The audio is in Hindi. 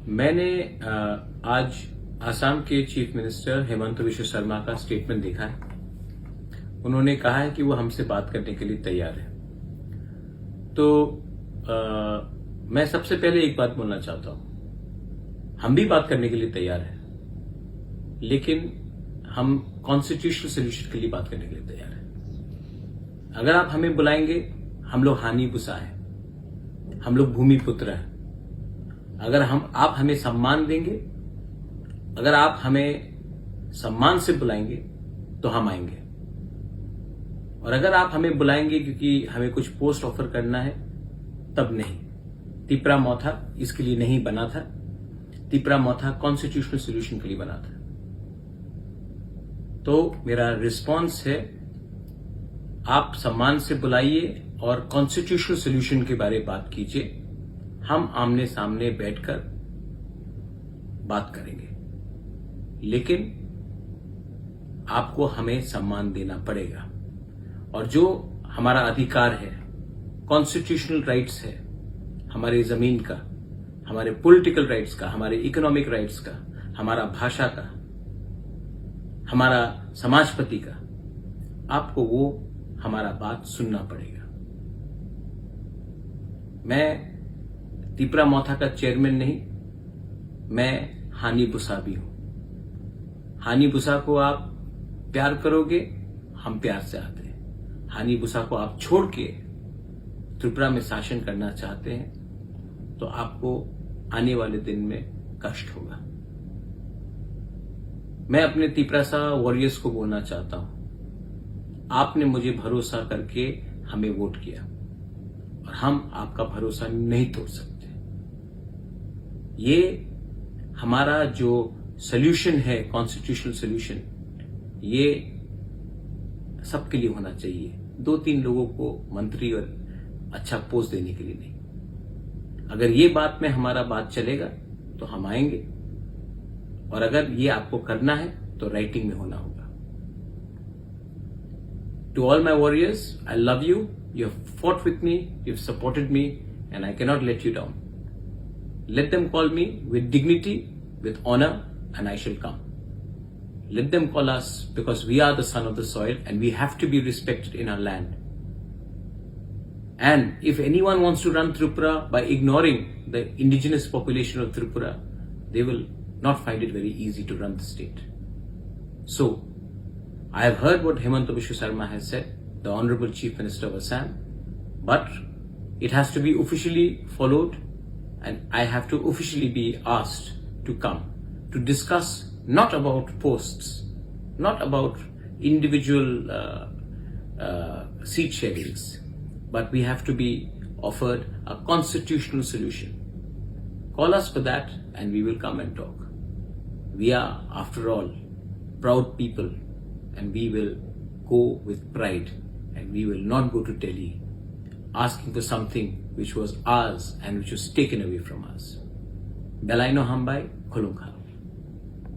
मैंने आज आसाम के चीफ मिनिस्टर हेमंत बिश्व शर्मा का स्टेटमेंट देखा है। उन्होंने कहा है कि वो हमसे बात करने के लिए तैयार है। तो मैं सबसे पहले एक बात बोलना चाहता हूं, हम भी बात करने के लिए तैयार हैं, लेकिन हम कॉन्स्टिट्यूशनल सोल्यूशन के लिए बात करने के लिए तैयार हैं। अगर आप हमें बुलाएंगे, हम लोग हानि बुसा है, हम लोग भूमिपुत्र हैं। अगर आप हमें सम्मान देंगे, अगर आप हमें सम्मान से बुलाएंगे तो हम आएंगे। और अगर आप हमें बुलाएंगे क्योंकि हमें कुछ पोस्ट ऑफर करना है, तब नहीं। तिपरा मौथा इसके लिए नहीं बना था। तिपरा मौथा कॉन्स्टिट्यूशनल सोल्यूशन के लिए बना था। तो मेरा रिस्पांस है, आप सम्मान से बुलाइए और कॉन्स्टिट्यूशनल सोल्यूशन के बारे में बात कीजिए। हम आमने सामने बैठकर बात करेंगे, लेकिन आपको हमें सम्मान देना पड़ेगा। और जो हमारा अधिकार है, कॉन्स्टिट्यूशनल राइट्स है, हमारे जमीन का, हमारे पॉलिटिकल राइट्स का, हमारे इकोनॉमिक राइट्स का, हमारा भाषा का, हमारा समाजपति का, आपको वो हमारा बात सुनना पड़ेगा। मैं तिपरा मौथा का चेयरमैन नहीं, मैं हानि बुसा भी हूं। हानि बुसा को आप प्यार करोगे, हम प्यार से आते हैं। हानि बुसा को आप छोड़ के त्रिपुरा में शासन करना चाहते हैं तो आपको आने वाले दिन में कष्ट होगा। मैं अपने तिपरासा वॉरियर्स को बोलना चाहता हूं, आपने मुझे भरोसा करके हमें वोट किया और हम आपका भरोसा नहीं तोड़ सकते। ये हमारा जो सॉल्यूशन है, कॉन्स्टिट्यूशनल सॉल्यूशन, ये सबके लिए होना चाहिए। 2-3 लोगों को मंत्री और अच्छा पोस्ट देने के लिए नहीं। अगर ये बात में हमारा बात चलेगा तो हम आएंगे, और अगर ये आपको करना है तो राइटिंग में होना होगा। To all my warriors, I love you. You have fought with me, you've supported me, and I cannot let you down. Let them call me with dignity, with honor, and I shall come. Let them call us because we are the son of the soil and we have to be respected in our land. And if anyone wants to run Tripura by ignoring the indigenous population of Tripura, they will not find it very easy to run the state. So, I have heard what Hemant Biswa Sarma has said, the Honorable Chief Minister of Assam, but it has to be officially followed, and I have to officially be asked to come to discuss not about posts, not about individual seat sharings, but we have to be offered a constitutional solution. Call us for that and we will come and talk. We are, after all, proud people, and we will go with pride. And we will not go to Delhi asking for something which was ours and which was taken away from us. Belaino Hambai, Khulunga.